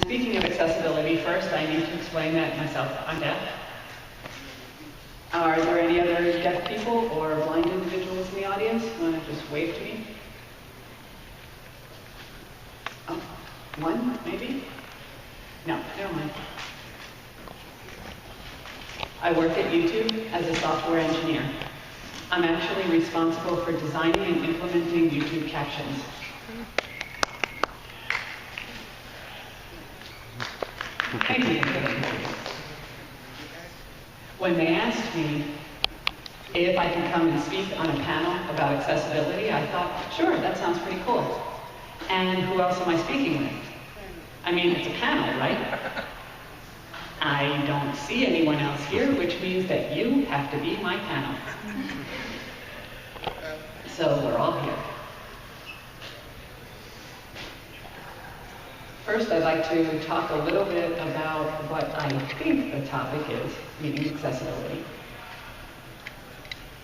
speaking of accessibility, first I need to explain that myself, I'm deaf. Are there any other deaf people or blind individuals in the audience? Want to just wave to me? Oh, one, maybe? No, never mind. I work at YouTube as a software engineer. I'm actually responsible for designing and implementing YouTube captions. Thank you. When they asked me if I could come and speak on a panel about accessibility, I thought, sure, that sounds pretty cool. And who else am I speaking with? I mean, it's a panel, right? I don't see anyone else here, which means that you have to be my panel. So we're all here. First, I'd like to talk a little bit about what I think the topic is, meaning accessibility.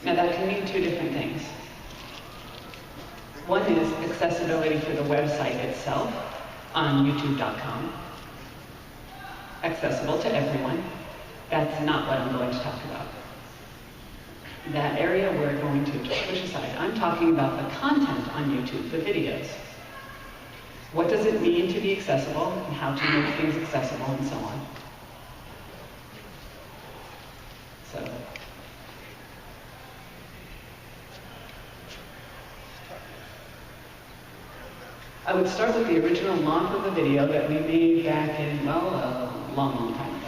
Now, that can mean two different things. One is accessibility for the website itself on youtube.com. Accessible to everyone. That's not what I'm going to talk about. That area we're going to push aside. I'm talking about the content on YouTube, the videos. What does it mean to be accessible, and how to make things accessible, and so on. So, I would start with the original launch of the video that we made back in, well, a long, long time ago.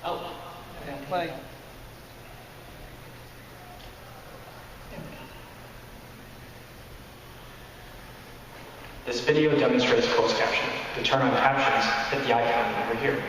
Oh, play. This video demonstrates closed captioning. To turn on captions, hit the icon over here.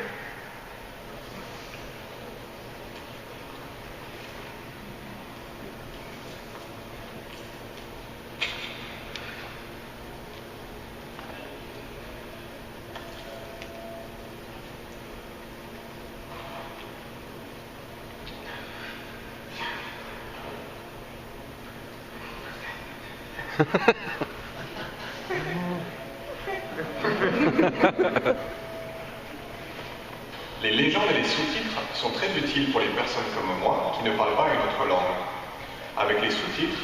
Les légendes et les sous-titres sont très utiles pour les personnes comme moi qui ne parlent pas une autre langue. Avec les sous-titres,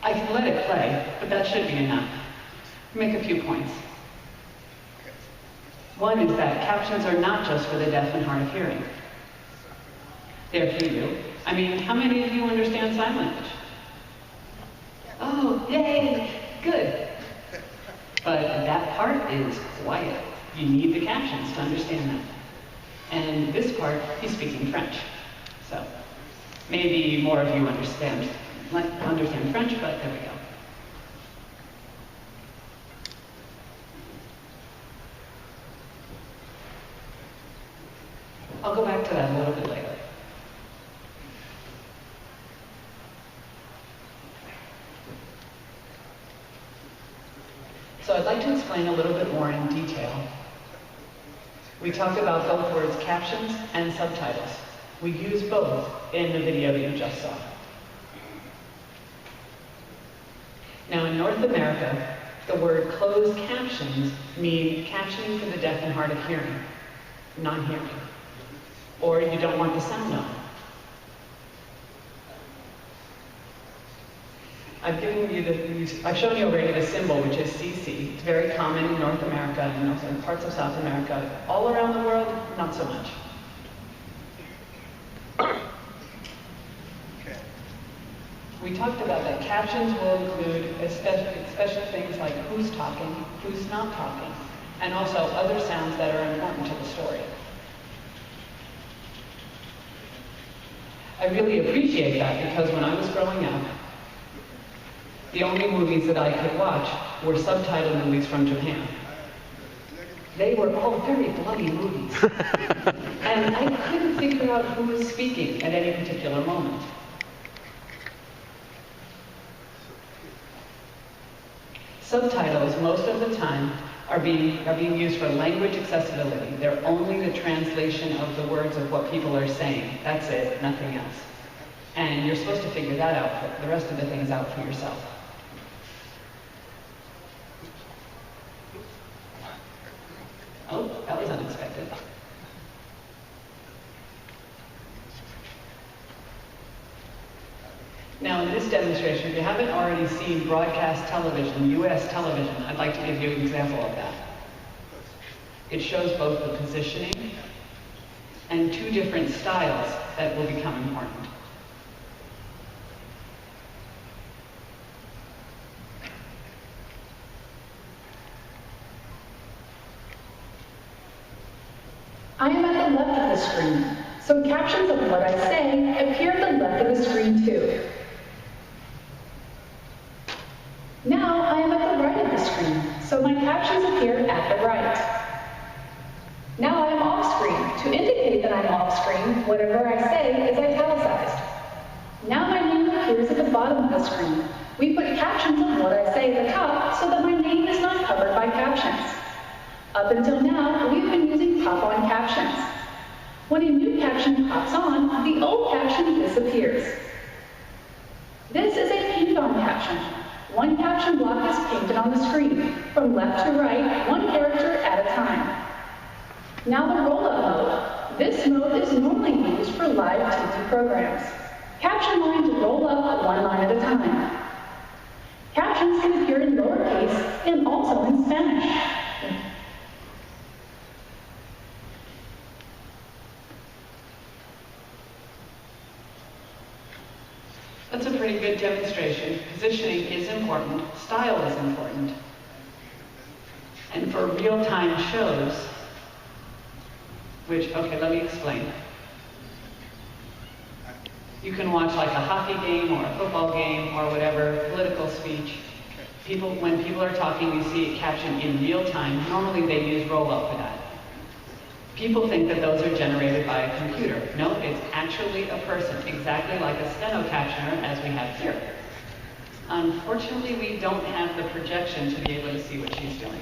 I can let it play, but that should be enough. Make a few points. One is that captions are not just for the deaf and hard of hearing. They're for you. I mean, how many of you understand sign language? Oh, yay, good. But that part is quiet. You need the captions to understand that. And this part, he's speaking French. So maybe more of you understand French, but there we go. I'll go back to that a little bit later. So I'd like to explain a little bit more in detail. We talked about both words, captions and subtitles. We use both in the video that you just saw. Now in North America, the word closed captions mean captioning for the deaf and hard of hearing, non-hearing, or you don't want the sound on. I've shown you already the symbol, which is CC. It's very common in North America and also in parts of South America. All around the world, not so much. We talked about that captions will include especially things like who's talking, who's not talking, and also other sounds that are important to the story. I really appreciate that because when I was growing up, the only movies that I could watch were subtitled movies from Japan. They were all very bloody movies. And I couldn't figure out who was speaking at any particular moment. Subtitles, most of the time, are being used for language accessibility. They're only the translation of the words of what people are saying. That's it, nothing else. And you're supposed to figure that out, the rest of the things out for yourself. Oh, that was unexpected. Now, in this demonstration, if you haven't already seen broadcast television, US television, I'd like to give you an example of that. It shows both the positioning and two different styles that will become important. I am at the left of the screen, so captions of what I say appear at the left of the screen too. Now I am at the right of the screen, so my captions appear at the right. Now I am off screen. To indicate that I'm off screen, whatever I say is italicized. Now my name appears at the bottom of the screen. We put captions of what I say at the top so that my name is not covered by captions. Up until now, we've been using pop-on captions. When a new caption pops on, the old caption disappears. This is a paint-on caption. One caption block is painted on the screen, from left to right, one character at a time. Now the roll-up mode. This mode is normally used for live TV programs. Caption lines roll up one line at a time. Captions can appear in lowercase and also in Spanish. That's a pretty good demonstration. Positioning is important, style is important. And for real-time shows, okay, let me explain. You can watch like a hockey game or a football game or whatever, political speech. When people are talking, you see it captioned in real time. Normally they use roll-up for that. People think that those are generated by a computer. No, it's actually a person, exactly like a steno captioner as we have here. Unfortunately, we don't have the projection to be able to see what she's doing.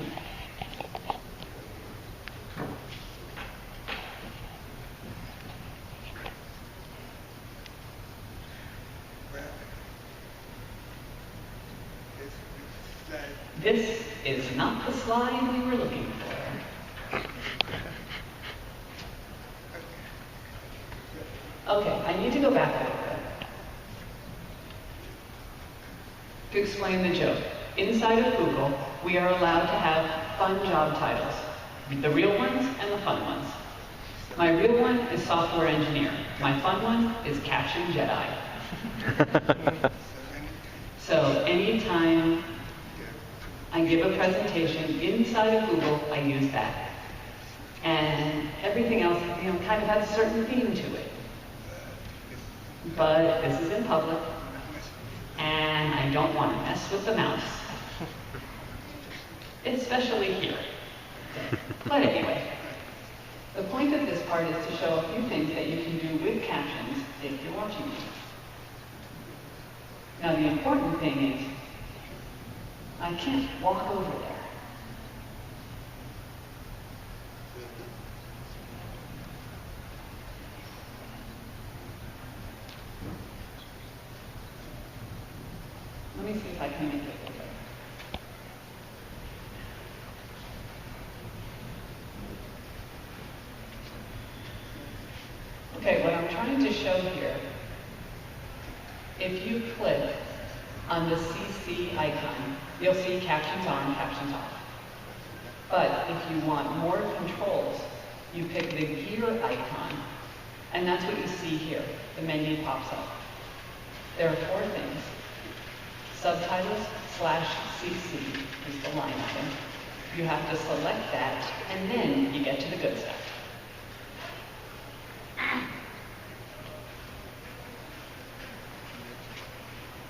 This is not the slide we were looking for. Okay, I need to go back a little bit to explain the joke. Inside of Google, we are allowed to have fun job titles, the real ones and the fun ones. My real one is software engineer. My fun one is caption Jedi. So anytime I give a presentation inside of Google, I use that. And everything else, kind of has a certain theme to it. But this is in public, and I don't want to mess with the mouse. Especially here. But anyway, the point of this part is to show a few things that you can do with captions if you're watching me. Now the important thing is, I can't walk over there. Let me see if I can make it bigger. Okay, what I'm trying to show here, if you click on the CC icon, you'll see captions on, captions off. But if you want more controls, you pick the gear icon, and that's what you see here. The menu pops up. There are four things. Subtitles /CC is the line item. You have to select that, and then you get to the good stuff.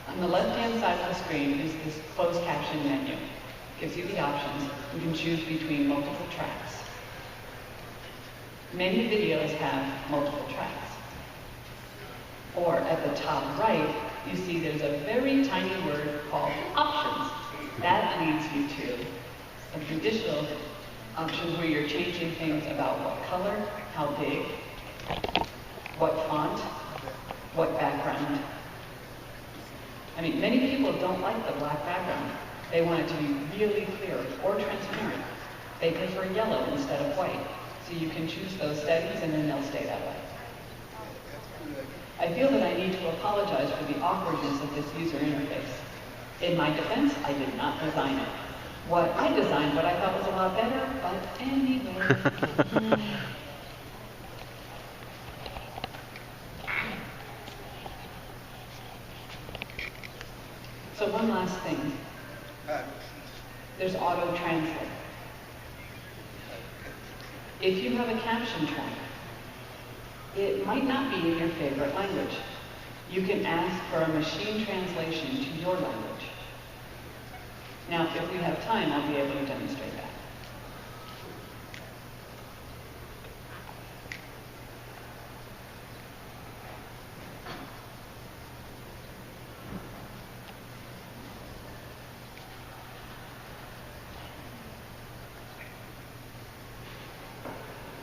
On the left-hand side of the screen is this closed caption menu. It gives you the options. You can choose between multiple tracks. Many videos have multiple tracks. Or at the top right, you see there's a very tiny word called Options. That leads you to some conditional options where you're changing things about what color, how big, what font, what background. I mean, many people don't like the black background. They want it to be really clear or transparent. They prefer yellow instead of white. So you can choose those settings and then they'll stay that way. I feel that I need to apologize for the awkwardness of this user interface. In my defense, I did not design it. What I designed, what I thought was a lot better, but anyway. So one last thing. There's auto-translate. If you have a caption track, it might not be in your favorite language. You can ask for a machine translation to your language. Now, if we have time, I'll be able to demonstrate that.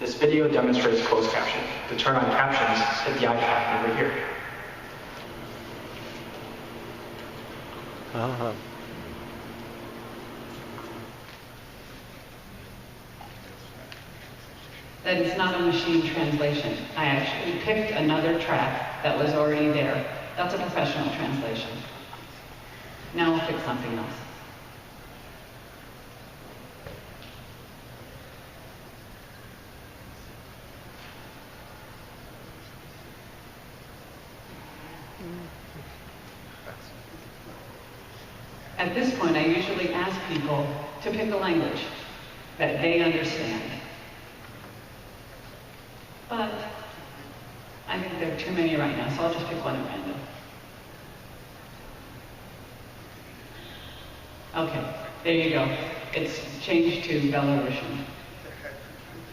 This video demonstrates closed caption. To turn on captions, hit the icon over here. That is not a machine translation. I actually picked another track that was already there. That's a professional translation. Now I'll pick something else. At this point, I usually ask people to pick a language that they understand. But I think there are too many right now, so I'll just pick one at random. Okay, there you go. It's changed to Belarusian.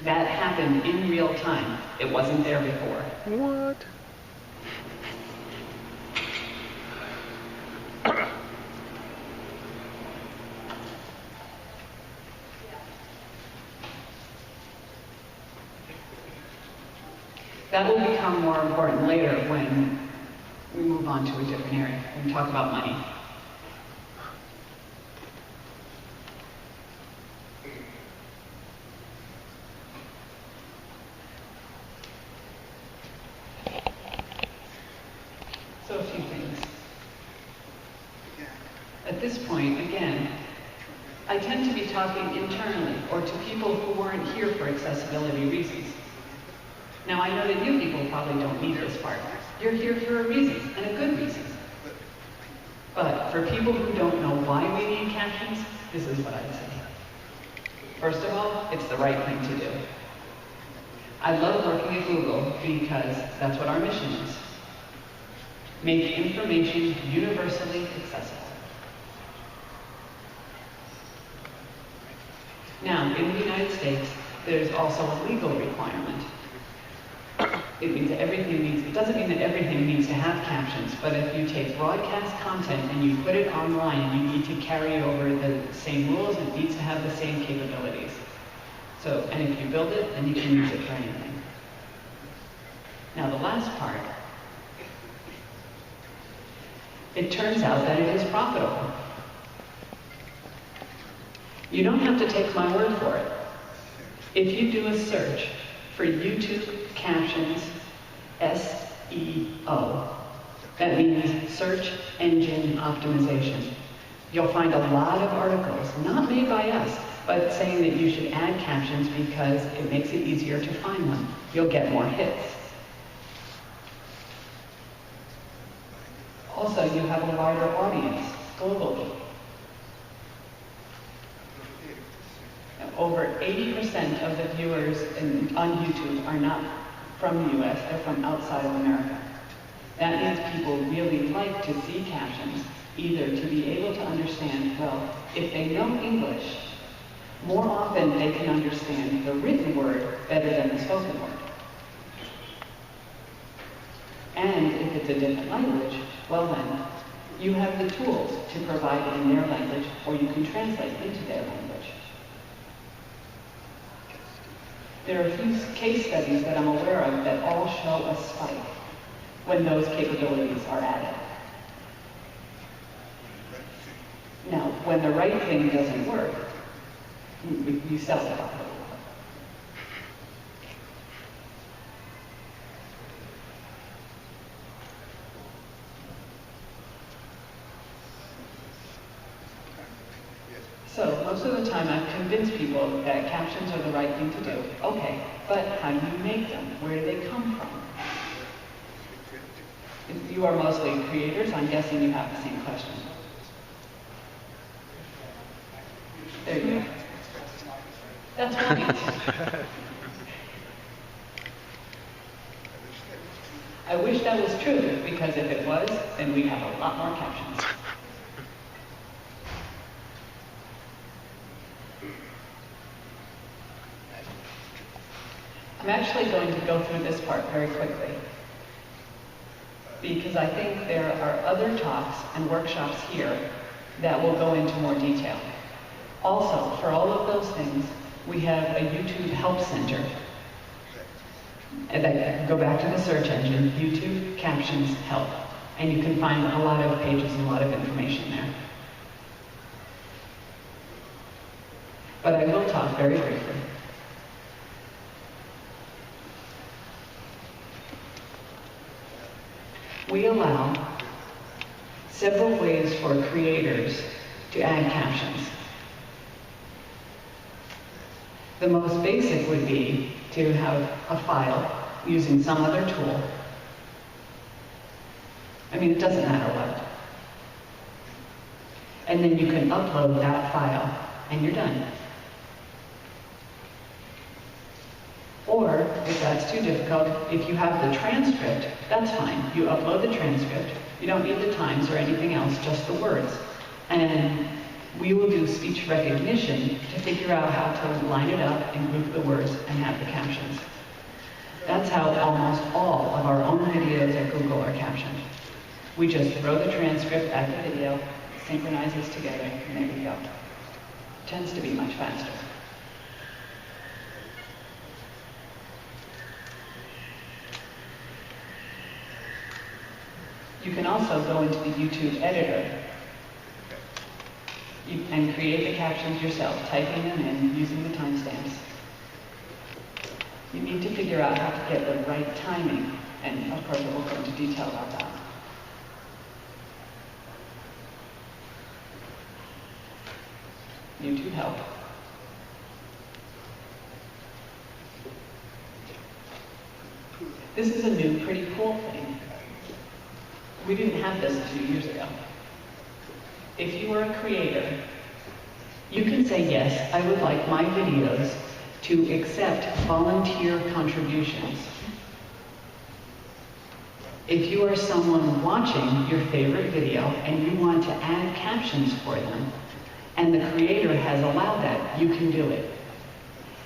That happened in real time. It wasn't there before. What? That will become more important later when we move on to a different area and talk about money. So a few things. At this point, again, I tend to be talking internally or to people who weren't here for accessibility reasons. Now, I know that you people probably don't need this part. You're here for a reason, and a good reason. But for people who don't know why we need captions, this is what I'd say. First of all, it's the right thing to do. I love working at Google because that's what our mission is. Make information universally accessible. Now, in the United States, there's also a legal requirement. It means that it doesn't mean that everything needs to have captions, but if you take broadcast content and you put it online, you need to carry over the same rules. It needs to have the same capabilities. So, and if you build it, then you can use it for anything. Now, the last part, it turns out that it is profitable. You don't have to take my word for it. If you do a search for YouTube Captions SEO, that means search engine optimization, you'll find a lot of articles, not made by us, but saying that you should add captions because it makes it easier to find them. You'll get more hits. Also, you have a wider audience globally. Over 80% of the viewers on YouTube are not from the US, they're from outside of America. That means people really like to see captions, either to be able to understand, well, if they know English, more often they can understand the written word better than the spoken word. And if it's a different language, well then, You have the tools to provide in their language, or you can translate into their language. There are a few case studies that I'm aware of that all show a spike when those capabilities are added. Now, when the right thing doesn't work, you sell it off. So most of the time I've convinced people that captions are the right thing to do. Okay, but how do you make them? Where do they come from? If you are mostly creators, I'm guessing you have the same question. There you go. That's right. I wish that was true, because if it was, then we'd have a lot more captions. I'm actually going to go through this part very quickly, because I think there are other talks and workshops here that will go into more detail. Also, for all of those things, we have a YouTube Help Center. And I go back to the search engine, YouTube Captions Help, and you can find a lot of pages and a lot of information there. But I will talk very briefly. We allow several ways for creators to add captions. The most basic would be to have a file using some other tool. I mean, it doesn't matter what. And then you can upload that file, and you're done. Or, if that's too difficult, if you have the transcript, that's fine. You upload the transcript. You don't need the times or anything else, just the words. And we will do speech recognition to figure out how to line it up and group the words and have the captions. That's how almost all of our own videos at Google are captioned. We just throw the transcript at the video, synchronizes together, and there you go. Tends to be much faster. You can also go into the YouTube editor and create the captions yourself, typing them in, using the timestamps. You need to figure out how to get the right timing, and of course we'll go into detail about that. YouTube Help. This is a new, pretty cool thing. We didn't have this a few years ago. If you are a creator, you can say, yes, I would like my videos to accept volunteer contributions. If you are someone watching your favorite video and you want to add captions for them, and the creator has allowed that, you can do it.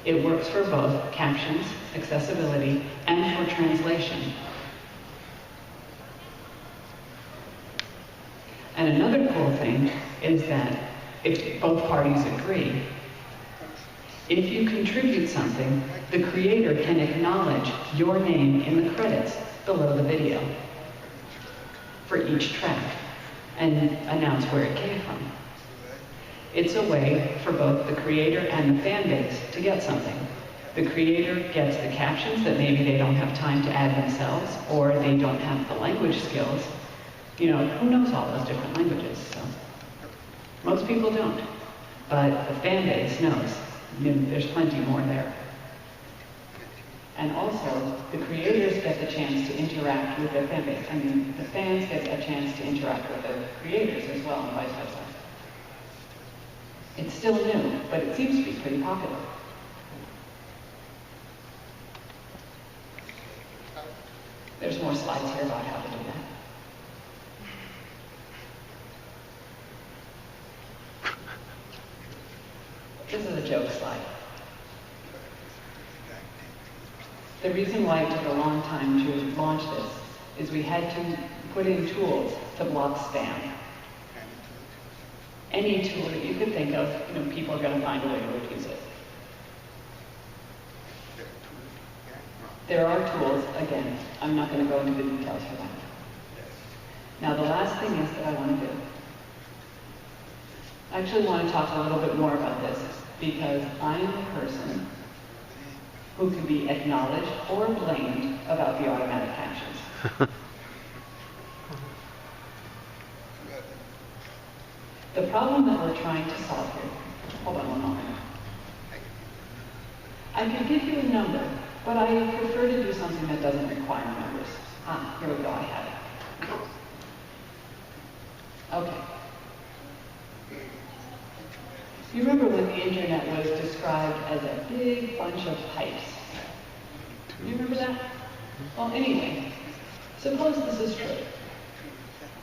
It works for both captions, accessibility, and for translation. And another cool thing is that if both parties agree, if you contribute something, the creator can acknowledge your name in the credits below the video for each track and announce where it came from. It's a way for both the creator and the fan base to get something. The creator gets the captions that maybe they don't have time to add themselves, or they don't have the language skills. You know, who knows all those different languages? So most people don't, but the fan base knows. You know, there's plenty more there. And also, the creators get the chance to interact with their fan base. I mean, the fans get a chance to interact with the creators as well, and vice versa. It's still new, but it seems to be pretty popular. There's more slides here about how to do that. This is a joke slide. The reason why it took a long time to launch this is we had to put in tools to block spam. any tool that you could think of, people are going to find a way to abuse it. There are tools, again, I'm not going to go into the details for that. Now the last thing is that I want to do. I actually want to talk a little bit more about this because I am a person who can be acknowledged or blamed about the automatic captions. The problem that we're trying to solve here, hold on one moment. I could give you a number, but I prefer to do something that doesn't require numbers. Here we go, I have it. Okay. You remember when the internet was described as a big bunch of pipes? You remember that? Well, anyway, suppose this is true.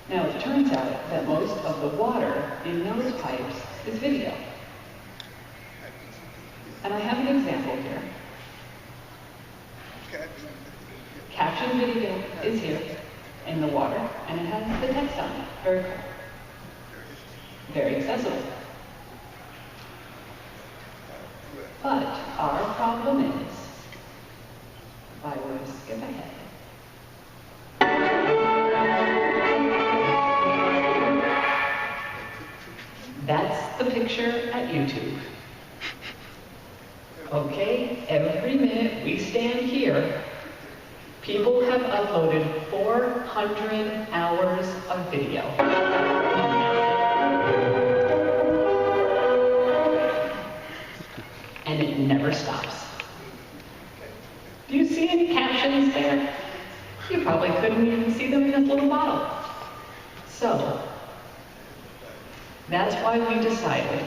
Now, it turns out that most of the water in those pipes is video. And I have an example here. Caption video is here in the water, and it has the text on it. Very cool. Very accessible. But our problem is, if I were to skip ahead, that's the picture at YouTube. Okay, every minute we stand here, people have uploaded 400 hours of video. And it never stops. Do you see any captions there? You probably couldn't even see them in this little bottle. So, that's why we decided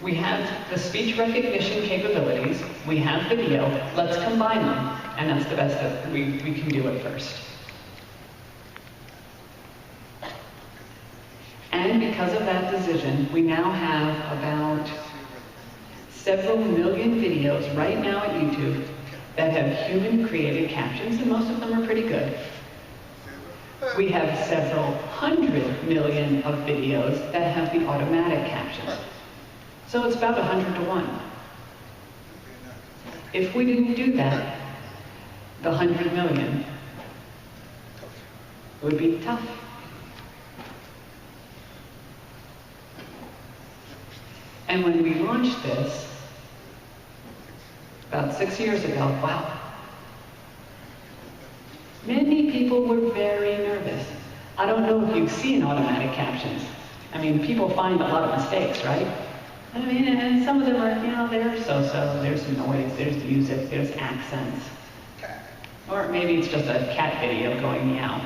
we have the speech recognition capabilities, we have video, let's combine them, and that's the best that we can do at first. And because of that decision, we now have about several million videos right now at YouTube that have human-created captions, and most of them are pretty good. We have several 100 million of videos that have the automatic captions. So it's about 100 to 1. If we didn't do that, the 100 million would be tough. And when we launched this, about 6 years ago, wow, many people were very nervous. I don't know if you've seen automatic captions. I mean, people find a lot of mistakes, right? I mean, and some of them are, they're so-so, there's noise, there's music, there's accents. Or maybe it's just a cat video going meow.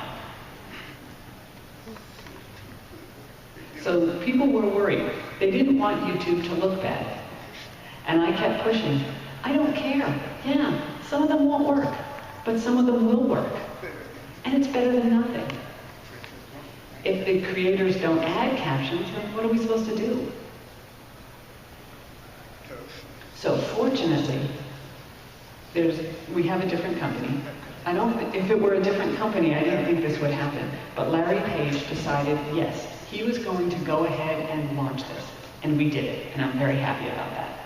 So people were worried. They didn't want YouTube to look bad. And I kept pushing. I don't care. Yeah, some of them won't work, but some of them will work. And it's better than nothing. If the creators don't add captions, then what are we supposed to do? So fortunately, we have a different company. If it were a different company, I didn't think this would happen. But Larry Page decided, yes, he was going to go ahead and launch this. And we did it, and I'm very happy about that.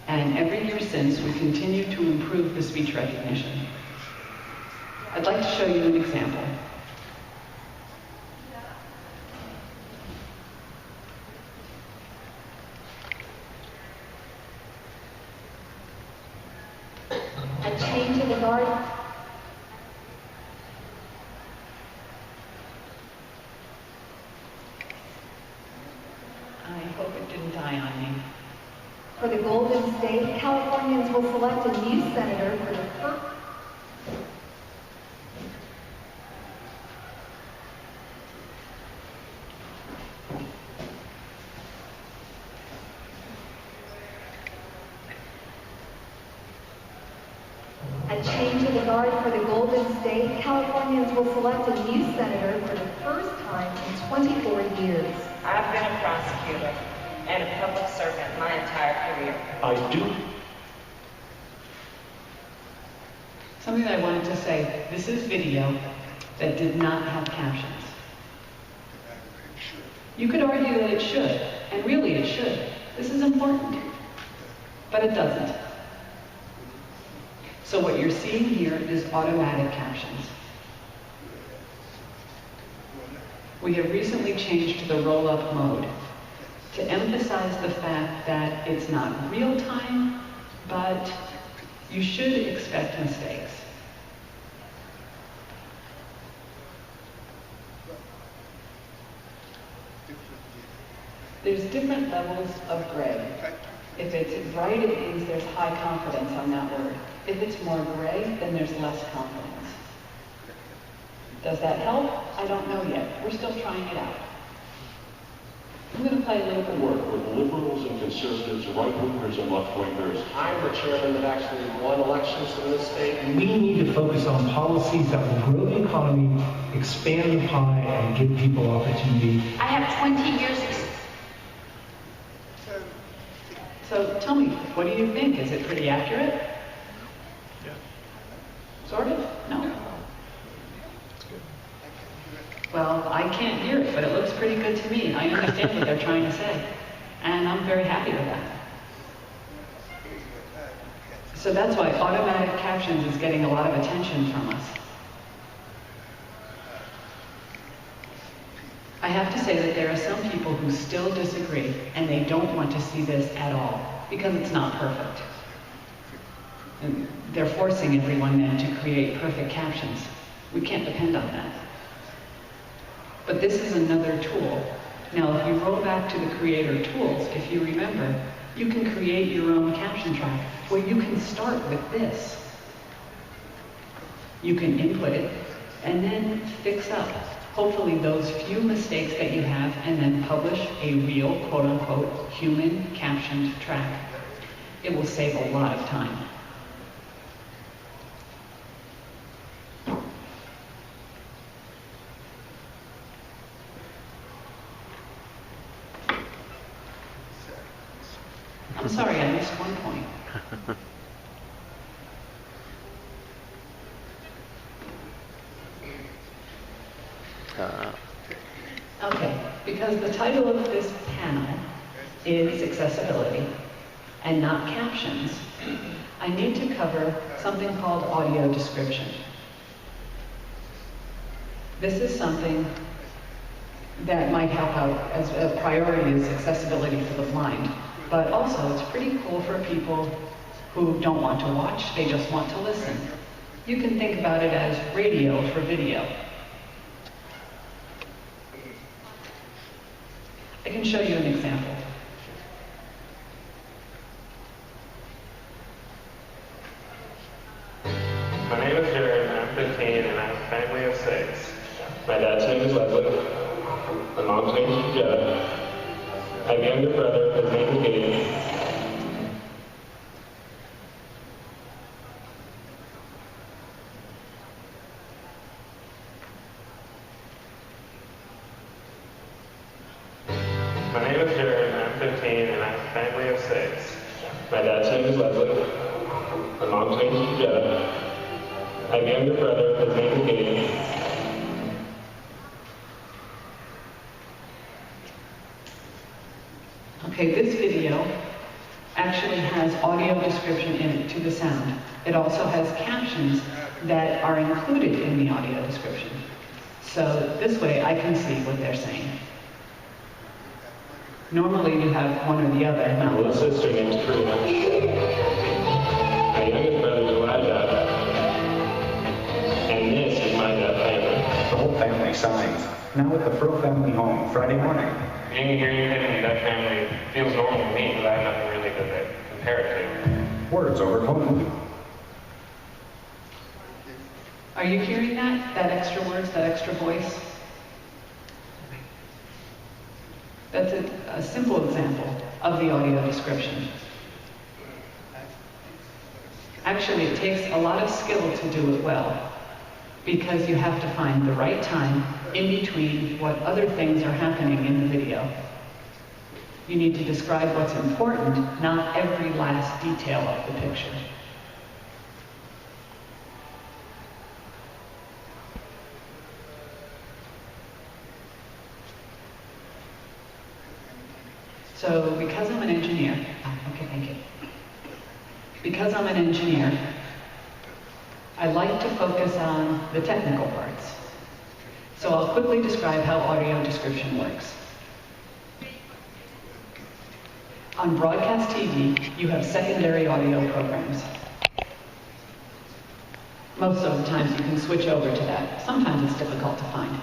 And every year since, we continue to improve the speech recognition. I'd like to show you an example. A change in the guard. I hope it didn't die on me. For the Golden State, Californians will select a new senator for the first. A change in the guard for the Golden State, Californians will select a new senator for the first time in 24 years. I've been a prosecutor and a public servant my entire career. I do. Something that I wanted to say, this is video that did not have captions. You could argue that it should, and really it should. This is important, but it doesn't. So what you're seeing here is automatic captions. We have recently changed to the roll-up mode to emphasize the fact that it's not real time, but you should expect mistakes. There's different levels of gray. If it's bright, it means there's high confidence on that word. If it's more gray, then there's less confidence. Does that help? I don't know yet. We're still trying it out. I'm going to play a little bit more. Work with liberals and conservatives, right-wingers and left-wingers. I'm the chairman that actually won elections in this state. And we need to focus on policies that will grow the economy, expand the pie, and give people opportunity. I have 20 years experience. So tell me, what do you think? Is it pretty accurate? Yeah. Sort of? No? Well, I can't hear it, but it looks pretty good to me. I understand what they're trying to say, and I'm very happy with that. So that's why automatic captions is getting a lot of attention from us. I have to say that there are some people who still disagree, and they don't want to see this at all, because it's not perfect. And they're forcing everyone then to create perfect captions. We can't depend on that. But this is another tool. Now, if you roll back to the creator tools, if you remember, you can create your own caption track, where you can start with this. You can input it, and then fix up, hopefully, those few mistakes that you have, and then publish a real, quote-unquote, human captioned track. It will save a lot of time. I'm sorry, I missed one point. Okay, because the title of this panel is accessibility and not captions, I need to cover something called audio description. This is something that might help out as a priority is accessibility for the blind, but also it's pretty cool for people who don't want to watch, they just want to listen. You can think about it as radio for video. I can show you an example. My name is Jared, and I'm 15, and I have a family of 6. My dad's name is Leslie. My mom's name is Jetta. I have a younger brother, his name is Gabe. My name is Jared, and I'm 15, and I have a family of 6. My dad's name is Leslie. My mom's name is Jetta. I have a younger brother, his name is Gabe. Okay, this video actually has audio description in it to the sound. It also has captions that are included in the audio description. So this way I can see what they're saying. Normally you have one or the other. My little sister name's Karina. My youngest brother is Elijah. And this is my deaf family. The whole family signs. Now at the Furl family home, Friday morning. Being a hearing kid in a deaf family feels normal to me, but I have nothing really to compare it to. Words over home. Are you hearing that? That extra words, that extra voice? That's a simple example of the audio description. Actually, it takes a lot of skill to do it well, because you have to find the right time in between what other things are happening in the video. You need to describe what's important, not every last detail of the picture. So because I'm an engineer, okay, thank you. Because I'm an engineer, I like to focus on the technical parts. So I'll quickly describe how audio description works. On broadcast TV, you have secondary audio programs. Most of the times you can switch over to that. Sometimes it's difficult to find.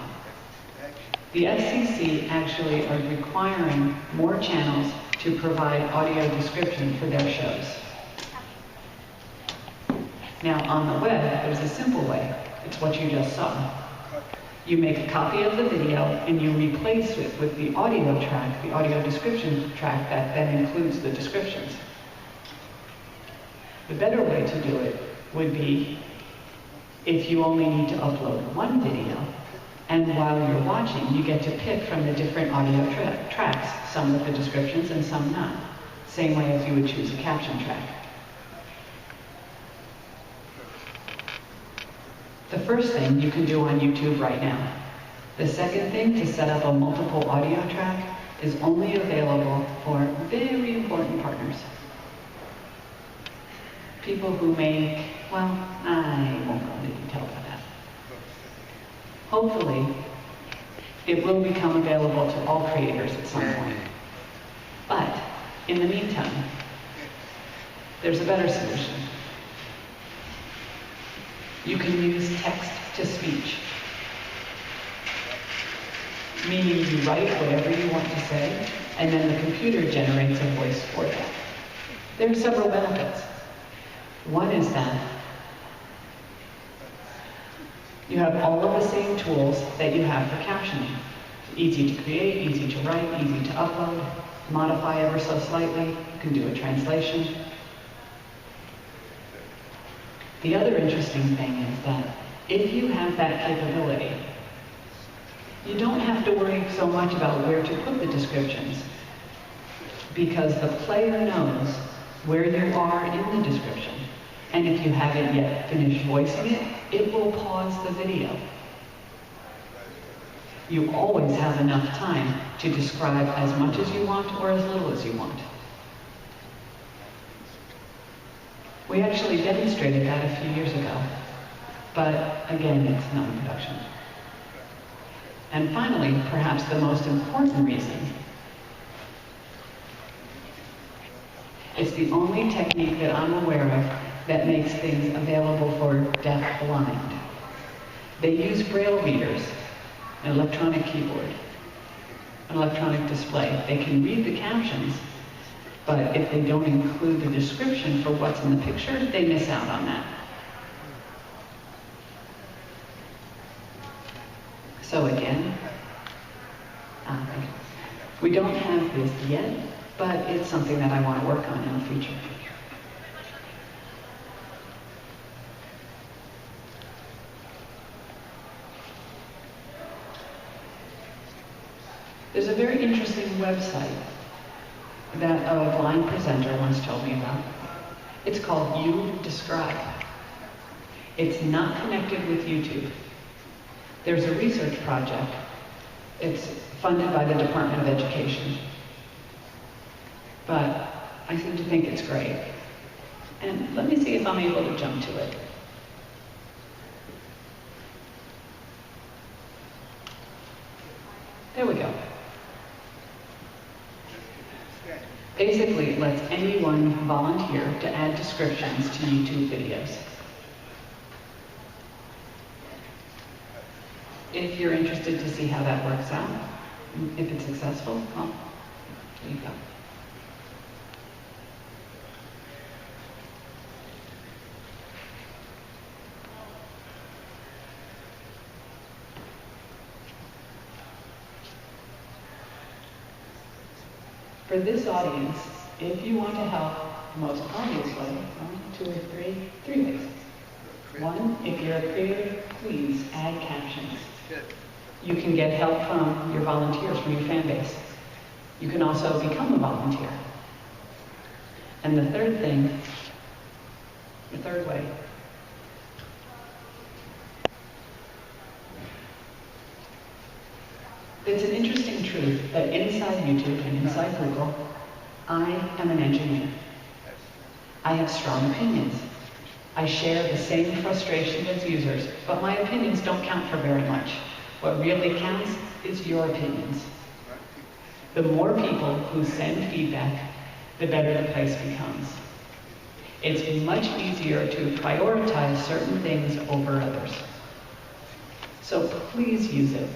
The FCC actually are requiring more channels to provide audio description for their shows. Now on the web, there's a simple way. It's what you just saw. You make a copy of the video and you replace it with the audio track, the audio description track that then includes the descriptions. The better way to do it would be if you only need to upload one video, and while you're watching, you get to pick from the different audio tracks, some with the descriptions and some not. Same way as you would choose a caption track. The first thing you can do on YouTube right now. The second thing, to set up a multiple audio track, is only available for very important partners. People who make, well, I won't go into detail about that. Hopefully, it will become available to all creators at some point. But, in the meantime, there's a better solution. You can use text-to-speech, meaning you write whatever you want to say, and then the computer generates a voice for that. There are several benefits. One is that you have all of the same tools that you have for captioning. Easy to create, easy to write, easy to upload, modify ever so slightly, you can do a translation. The other interesting thing is that if you have that capability, you don't have to worry so much about where to put the descriptions, because the player knows where you are in the description. And if you haven't yet finished voicing it, it will pause the video. You always have enough time to describe as much as you want or as little as you want. We actually demonstrated that a few years ago, but again, it's not in production. And finally, perhaps the most important reason, it's the only technique that I'm aware of that makes things available for deaf-blind. They use braille readers, an electronic keyboard, an electronic display. They can read the captions, but if they don't include the description for what's in the picture, they miss out on that. So again, we don't have this yet, but it's something that I want to work on in the future. There's a very interesting website that a blind presenter once told me about. It's called You Describe. It's not connected with YouTube. There's a research project. It's funded by the Department of Education. But I seem to think it's great. And let me see if I'm able to jump to it. There we go. Basically, it lets anyone volunteer to add descriptions to YouTube videos. If you're interested to see how that works out, if it's successful, well, there you go. For this audience, if you want to help, most obviously, 1, 2, or 3 ways. 1, if you're a creator, please add captions. You can get help from your volunteers, from your fan base. You can also become a volunteer. And the third thing, the third way, it's an interesting truth that inside YouTube and inside Google, I am an engineer. I have strong opinions. I share the same frustrations as users, but my opinions don't count for very much. What really counts is your opinions. The more people who send feedback, the better the place becomes. It's much easier to prioritize certain things over others. So please use it.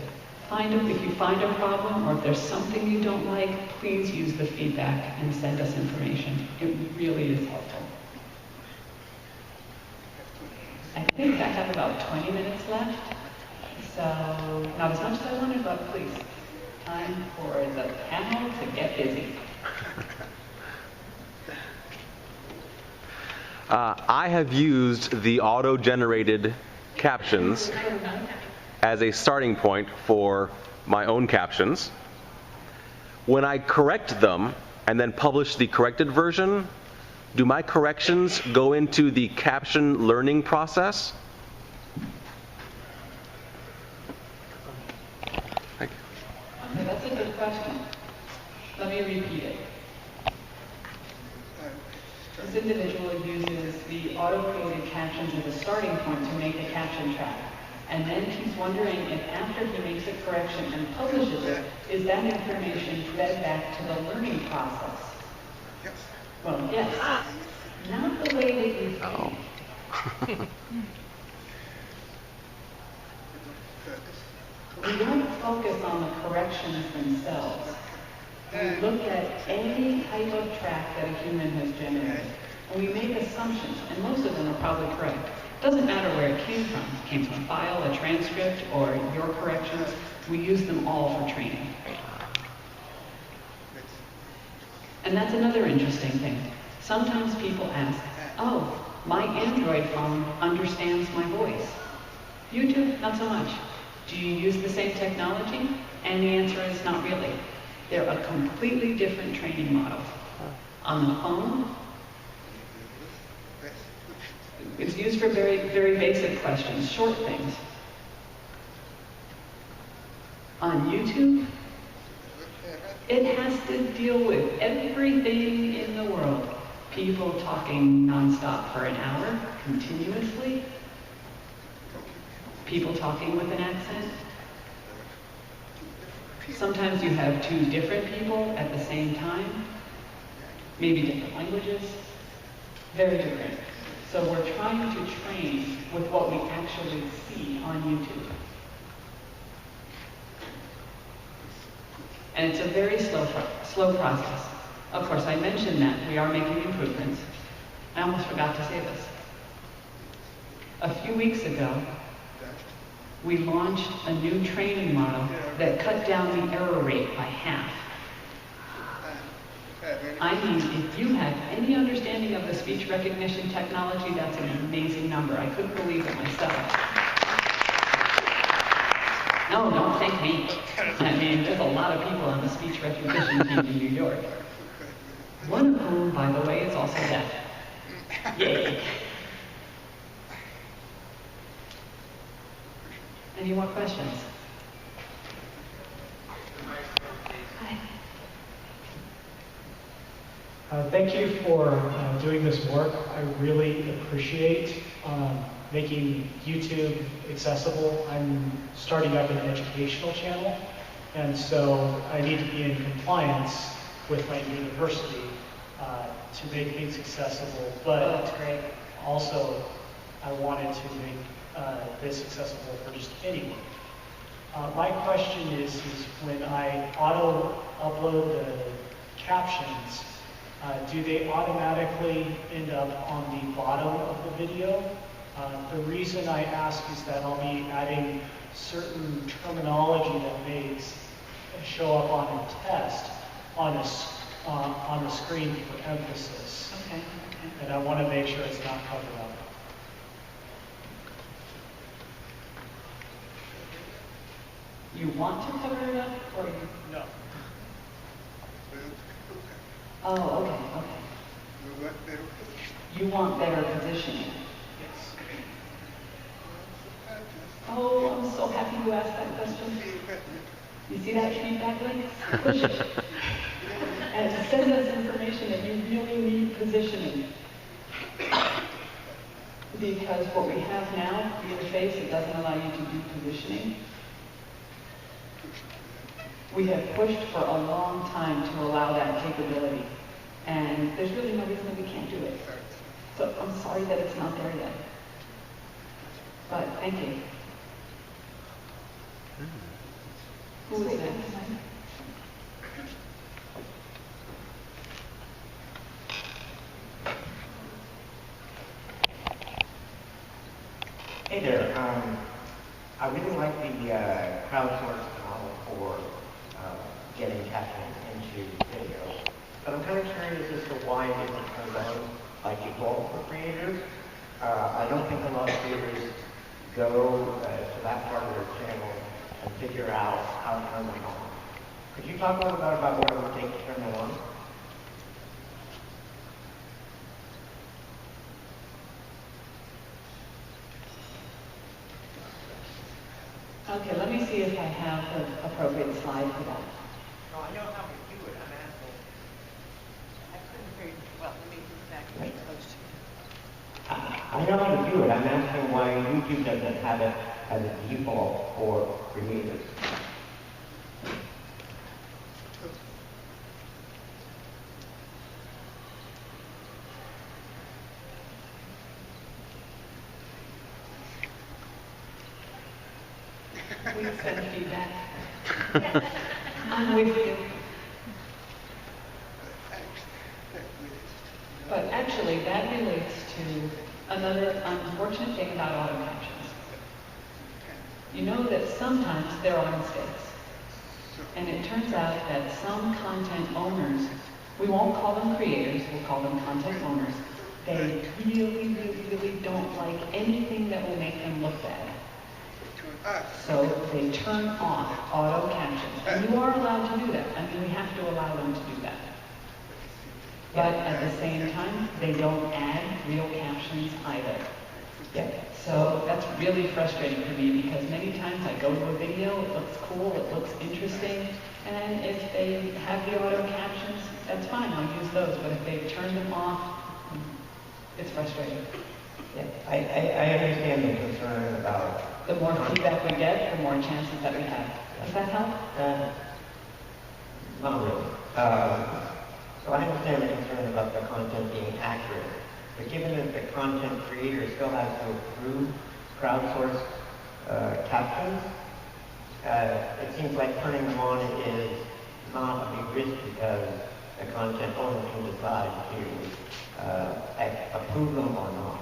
If you find a problem or if there's something you don't like, please use the feedback and send us information. It really is helpful. I think I have about 20 minutes left, so not as much as I wanted, but please, time for the panel to get busy. I have used the auto-generated captions as a starting point for my own captions. When I correct them and then publish the corrected version, do my corrections go into the caption learning process? Okay, that's a good question. Let me repeat it. This individual uses the auto-created captions as a starting point to make a caption track. And then he's wondering if after he makes a correction and publishes it, is that information fed back to the learning process? Well, yes. Not the way that you think. We don't focus on the corrections themselves. We look at any type of track that a human has generated, and we make assumptions, and most of them are probably correct. It doesn't matter where it came from. It came from a file, a transcript, or your corrections. We use them all for training. And that's another interesting thing. Sometimes people ask, oh, my Android phone understands my voice. YouTube, not so much. Do you use the same technology? And the answer is not really. They're a completely different training model. On the phone, it's used for very, very basic questions, short things. On YouTube, it has to deal with everything in the world. People talking nonstop for an hour, continuously. People talking with an accent. Sometimes you have two different people at the same time. Maybe different languages. Very different. So we're trying to train with what we actually see on YouTube. And it's a very slow process. Of course, I mentioned that we are making improvements. I almost forgot to say this. A few weeks ago, we launched a new training model that cut down the error rate by half. I mean, if you have any understanding of the speech recognition technology, that's an amazing number. I couldn't believe it myself. No, don't thank me. I mean, there's a lot of people on the speech recognition team in New York. One of whom, by the way, is also deaf. Yay. Any more questions? Thank you for doing this work. I really appreciate making YouTube accessible. I'm starting up an educational channel, and so I need to be in compliance with my university to make things accessible. But that's great. Also, I wanted to make this accessible for just anyone. My question is when I auto-upload the captions, do they automatically end up on the bottom of the video? The reason I ask is that I'll be adding certain terminology that may show up on a test on the screen for emphasis. Okay. And I want to make sure it's not covered up. You want to cover it up, or you? No. Oh, okay. You want better positioning. Yes. Oh, I'm so happy you asked that question. You see that feedback link? Push it. and to send us information that you really need positioning. Because what we have now, the interface, it doesn't allow you to do positioning. We have pushed for a long time to allow that capability, and there's really no reason that we can't do it. So I'm sorry that it's not there yet. But thank you. Who was that? Hey there. I really like the crowdsourced model for getting captions into video. But I'm kind of curious as to why it isn't turned on by default for creators. I don't think a lot of creators go to that part of their channel and figure out how to turn them on. Could you talk a little bit about what it would take to turn them on? Okay, let me see if I have the appropriate slide for that. No, I know how to do it. I'm asking. I couldn't hear you. Well, let me move back very close to you. I know how to do it. I'm asking why YouTube doesn't have it as a default for creators. We send feedback. I'm with you. But actually, that relates to another unfortunate thing about auto captions. You know that sometimes there are mistakes. And it turns out that some content owners, we won't call them creators, we'll call them content owners, they really, really, really don't like anything that will make them look bad. So they turn off auto captions. And you are allowed to do that. I mean, we have to allow them to do that. But at the same time, they don't add real captions either. So that's really frustrating for me because many times I go to a video, it looks cool, it looks interesting, and if they have the auto captions, that's fine, I'll use those. But if they turn them off, it's frustrating. Yeah, I understand the concern about... The more feedback we get, the more chances that we have. Does that help? Not really. So I understand the concern about the content being accurate. But given that the content creator still has to approve crowdsourced captions, it seems like turning them on is not a big risk because the content owner can decide to approve them or not.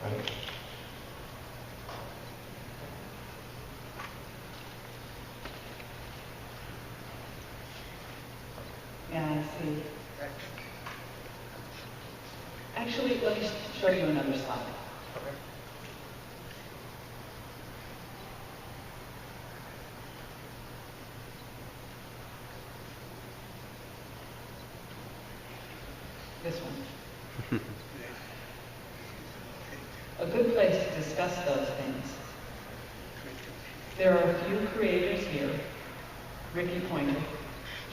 Right? Yeah, I see. Actually, let me show you another slide. This one. A good place to discuss those things. There are a few creators here. Ricky Pointer.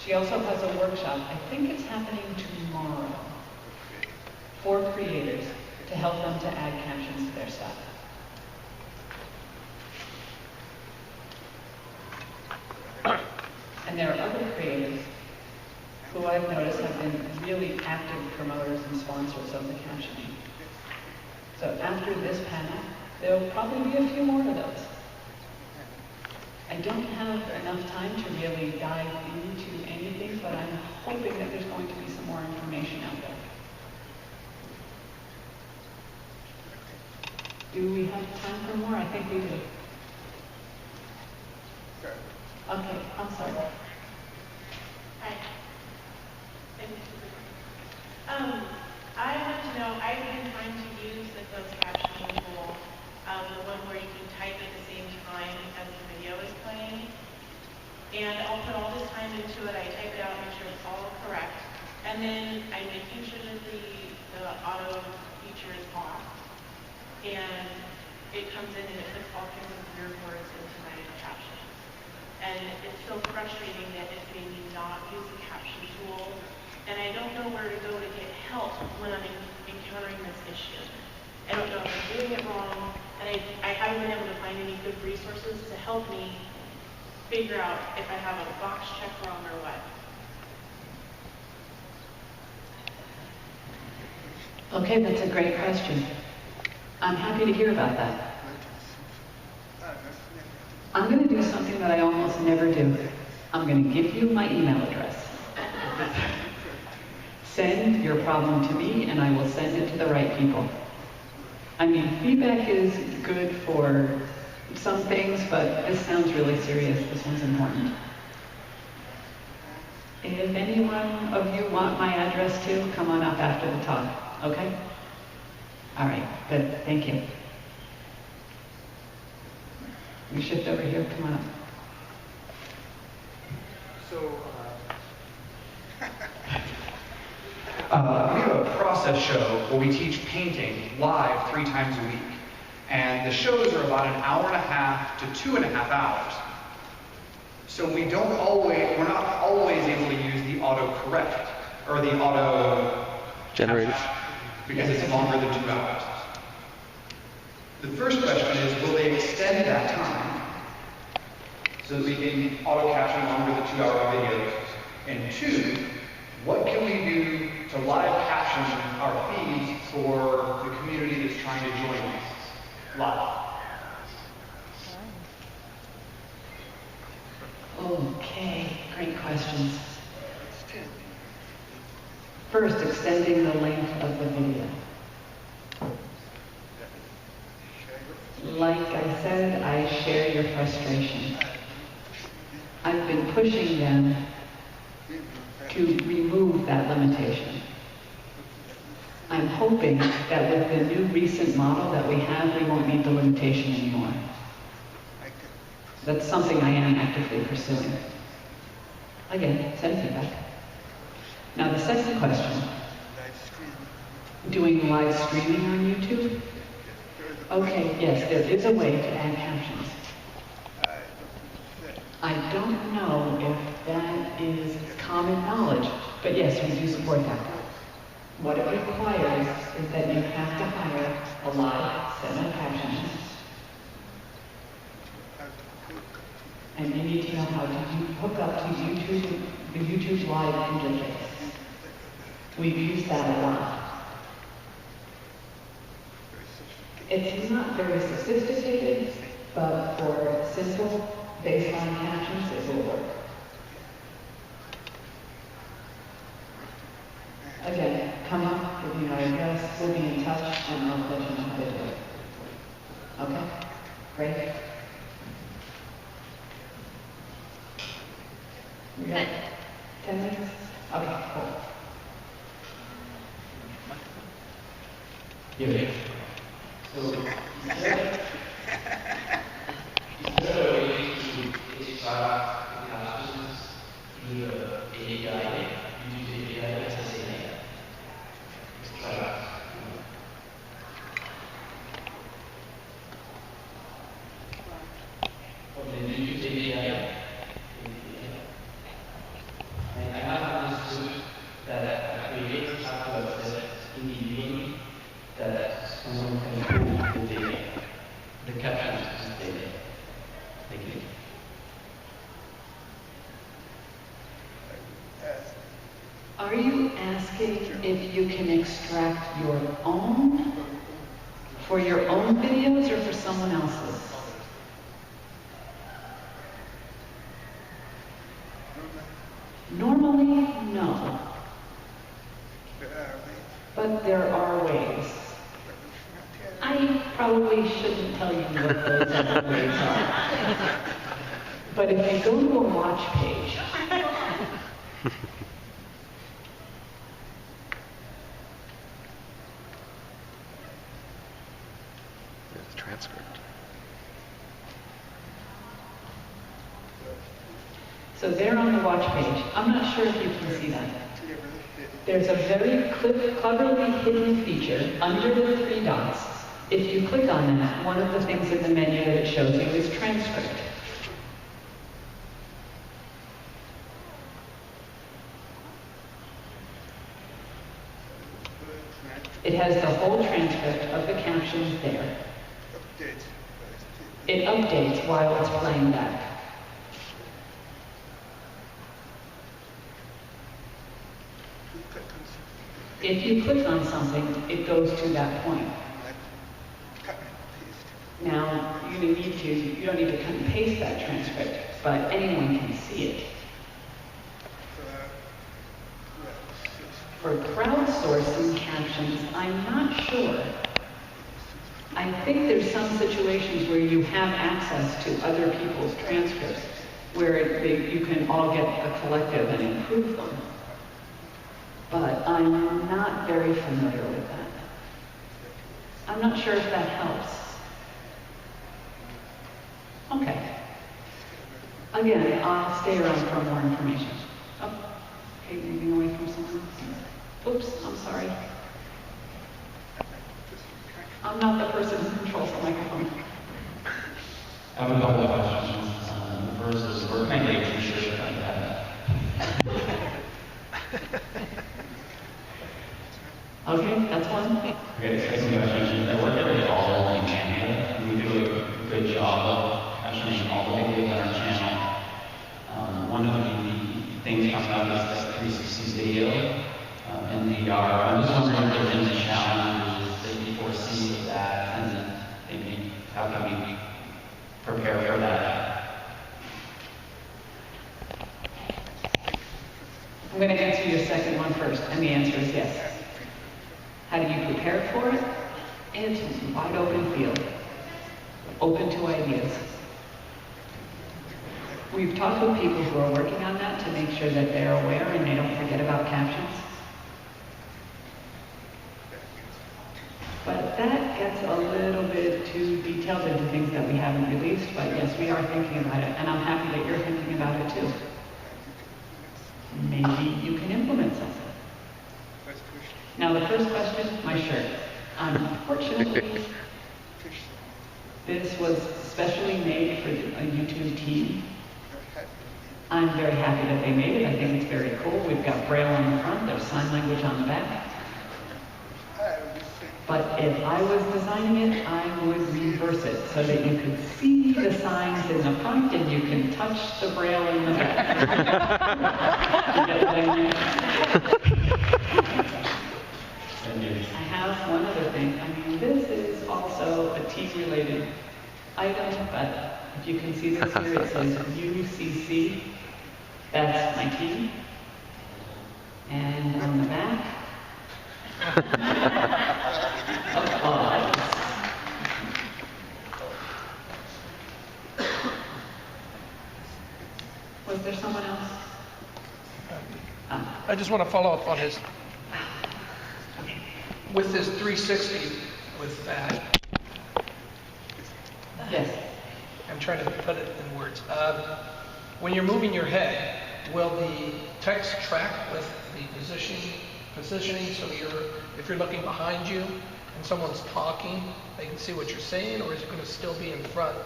She also has a workshop, I think it's happening tomorrow, for creators to help them to add captions to their stuff. And there are other creators who I've noticed have been really active promoters and sponsors of the captioning. So after this panel, there'll probably be a few more of those. I don't have enough time to really dive into anything, but I'm hoping that there's going to be some more information out there. Do we have time for more? I think we do. Okay, I'm sorry. Hi. I want to know, I've been trying to use the closed captioning tool, the one where you can type at the same time as the video is playing. And I'll put all this time into it, I type it out, make sure it's all correct. And then I'm making sure that the auto feature is off. And it comes in and it puts all kinds of weird words into my caption. And it's so frustrating that if they do not use the caption tool, issue. I don't know if I'm doing it wrong, and I haven't been able to find any good resources to help me figure out if I have a box checked wrong or what. Okay, that's a great question. I'm happy to hear about that. I'm going to do something that I almost never do. I'm going to give you my email address. Send your problem to me and I will send it to the right people. I mean, feedback is good for some things, but this sounds really serious. This one's important. If anyone of you want my address too, come on up after the talk, okay? All right, good, thank you. You shift over here, come on up. So, we have a process show where we teach painting live 3 times a week. And the shows are about an hour and a half to 2.5 hours. So we're not always able to use the autocorrect, or the auto generated, because it's longer than 2 hours. The first question is, will they extend that time so that we can auto-caption longer than 2-hour videos? And 2, what can we do to live caption our feeds for the community that's trying to join us live? Okay, great questions. First, extending the length of the video. Like I said, I share your frustration. I've been pushing them to remove that limitation. I'm hoping that with the new recent model that we have, we won't need the limitation anymore. That's something I am actively pursuing. Again, send feedback. Now the second question, doing live streaming on YouTube? Okay, yes, there is a way to add captions. I don't know if that is common knowledge, but yes, we do support that. What it requires is that you have to hire a live set of captions. And you need to know how to hook up to YouTube, the YouTube live interface. We've used that a lot. It's not very sophisticated, but for simple baseline captions, it will work. Again, come up, give me my address, we'll be in touch, and I'll let you know how to do it. Okay? Great. We got 10 minutes? Okay, cool. Yeah. So, is there a way to extract the captions through the API, YouTube API, SSA? Let's try that. Okay, the YouTube API. And I have understood that creators have to accept individually that someone can pull the captions to data. Thank you. Are you asking if you can extract your own for your own videos or for someone else's? Normally, no. But there are ways. I probably shouldn't tell you what those other ways are. But if you go to a watch page, it's transcript. So there on the watch page, I'm not sure if you can see that. There's a very cleverly hidden feature under the 3 dots. If you click on that, one of the things in the menu that it shows you is transcript. It It has the whole transcript of the captions there. It updates while it's playing back. If you click on something, it goes to that point. Now, you don't need to cut and paste that transcript, but anyone can see it. For crowdsourcing captions, I'm not sure. I think there's some situations where you have access to other people's transcripts, where you can all get a collective and improve them. But I'm not very familiar with that. I'm not sure if that helps. Okay. Again, I'll stay around for more information. Oh, okay, moving away from someone else. Oops, I'm sorry. I'm not the person who controls the microphone. I have a couple of questions. The first is, where can I get a t-shirt like that? Okay, that's one. Okay, second question. I work at the All in Canada, and we do a good job of captioning all the videos on our channel. One of the things coming up is the 360 video in the VR. I'm just wondering if there's any challenges that you foresee with that, and then maybe how can we prepare for that? I'm going to answer your second one first, and the answer is yes. How do you prepare for it? It's a wide open field, open to ideas. We've talked with people who are working on that to make sure that they're aware and they don't forget about captions. But that gets a little bit too detailed into things that we haven't released, but yes, we are thinking about it, and I'm happy that you're thinking about it too. Maybe you can implement something. Now the first question, my shirt. Unfortunately, this was specially made for a YouTube team. I'm very happy that they made it. I think it's very cool. We've got Braille on the front, there's sign language on the back. But if I was designing it, I would reverse it so that you could see the signs in the front and you can touch the Braille in the back. You get what I mean? I have one other thing. I mean, this is also a team-related item, but if you can see this here, it says UCC. That's my team. And on the back, applause. Was there someone else? I just want to follow up on his, with this 360, with that. Yes. I'm trying to put it in words. When you're moving your head, will the text track with the positioning, so if you're looking behind you and someone's talking, they can see what you're saying, or is it going to still be in front?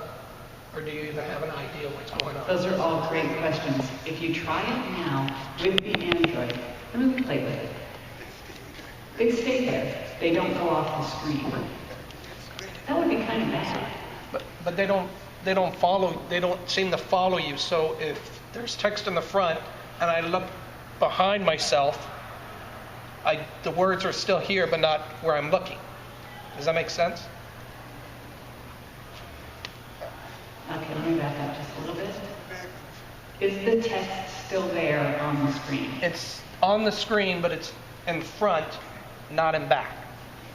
Or do you even have an idea what's going on? Those are all great questions. If you try it now with the Android, let me play with it. They stay there. They don't go off the screen. That would be kind of bad. But they don't follow. They don't seem to follow you. So if there's text in the front and I look behind myself, the words are still here, but not where I'm looking. Does that make sense? Okay, let me back up just a little bit. Is the text still there on the screen? It's on the screen, but it's in front, not in back.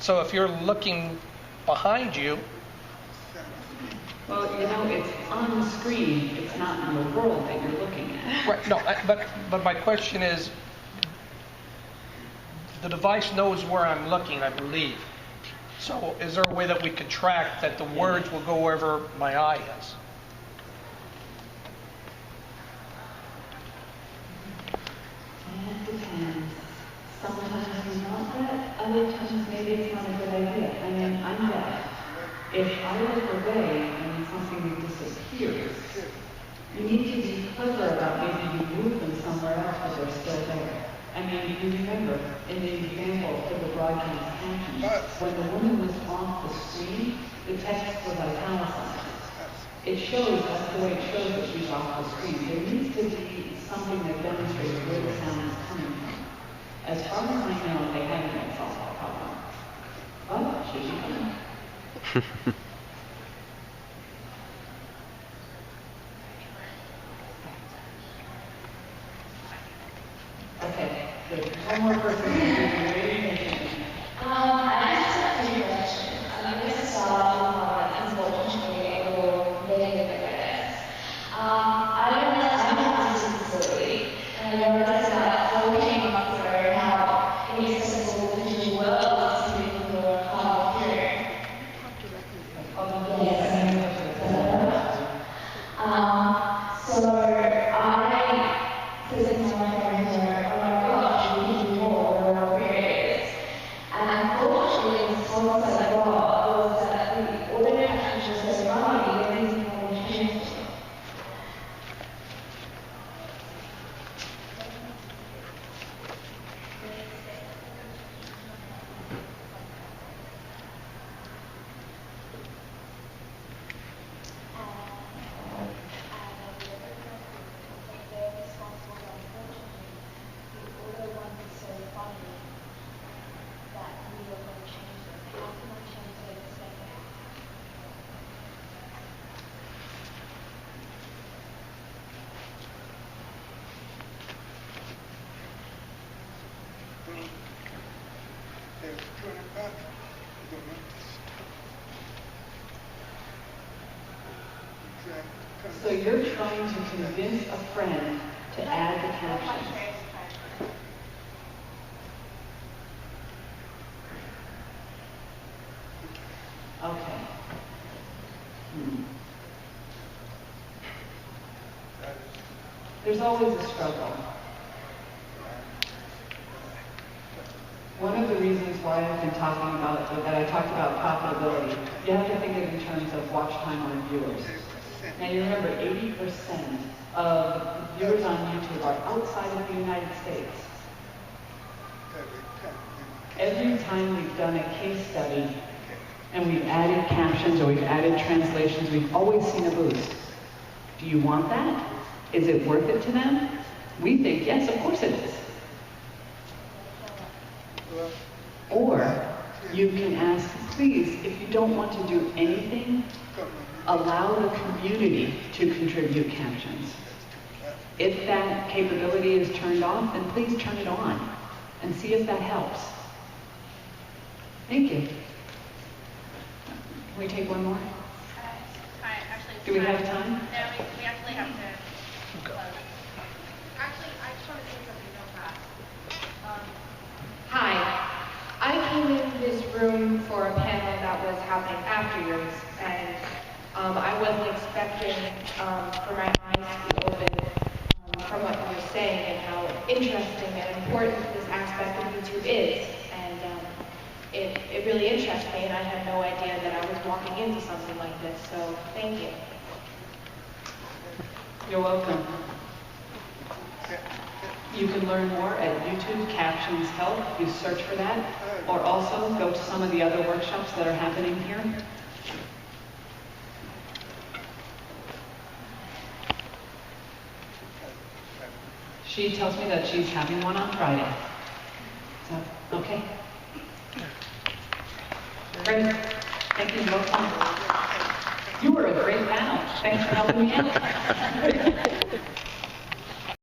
So if you're looking behind you... Well, you know, it's on the screen. It's not in the world that you're looking at. Right, no, but my question is, the device knows where I'm looking, I believe. So is there a way that we could track that the words will go wherever my eye is? It depends. Sometimes you want that, other times maybe it's not a good idea. I mean, I'm deaf. If I look away and something disappears, you need to be clever about maybe you move them somewhere else, but they're still there. I mean, you remember in the example of the broadcast captions, when the woman was off the screen, the text was italicized. It shows, that's the way it shows that she's off the screen. There needs to be something that demonstrates where the sound is coming from. As far as I know, they haven't yet solved that problem. But should be coming. Okay, good. One more person. I just have two questions. I'm going to start unfortunately, I will make it like this. I'm at this facility, and I realized that when we came up for how inaccessible the digital world is to people who are hard of hearing. So I said to my friend here, oh my gosh, we can do more with our periods. And unfortunately, the response that I got was that the audio captions were so funny, they didn't know what to change. So you're trying to convince a friend to add the captions. Okay. There's always a struggle. One of the reasons why I've been talking about, that I talked about profitability, you have to think of it in terms of watch time on viewers. Now you remember 80% of viewers on YouTube are outside of the United States. Every time we've done a case study and we've added captions or we've added translations, we've always seen a boost. Do you want that? Is it worth it to them? We think, yes, of course it is. Or you can ask, please, if you don't want to do anything, allow the community to contribute captions. If that capability is turned off, then please turn it on and see if that helps. Thank you. Can we take one more? Do we have time? No, we actually have to close. Actually, I just want to say something real fast. Hi. I came in this room for a panel that was happening after yours, and I wasn't expecting for my eyes to be open from what you were saying and how interesting and important this aspect of YouTube is. And it really interests me, and I had no idea that I was walking into something like this, so thank you. You're welcome. You can learn more at YouTube Captions Help. You search for that, or also go to some of the other workshops that are happening here. She tells me that she's having one on Friday. Is that okay? Great. Thank you both. You were a great panel. Thanks for helping me out.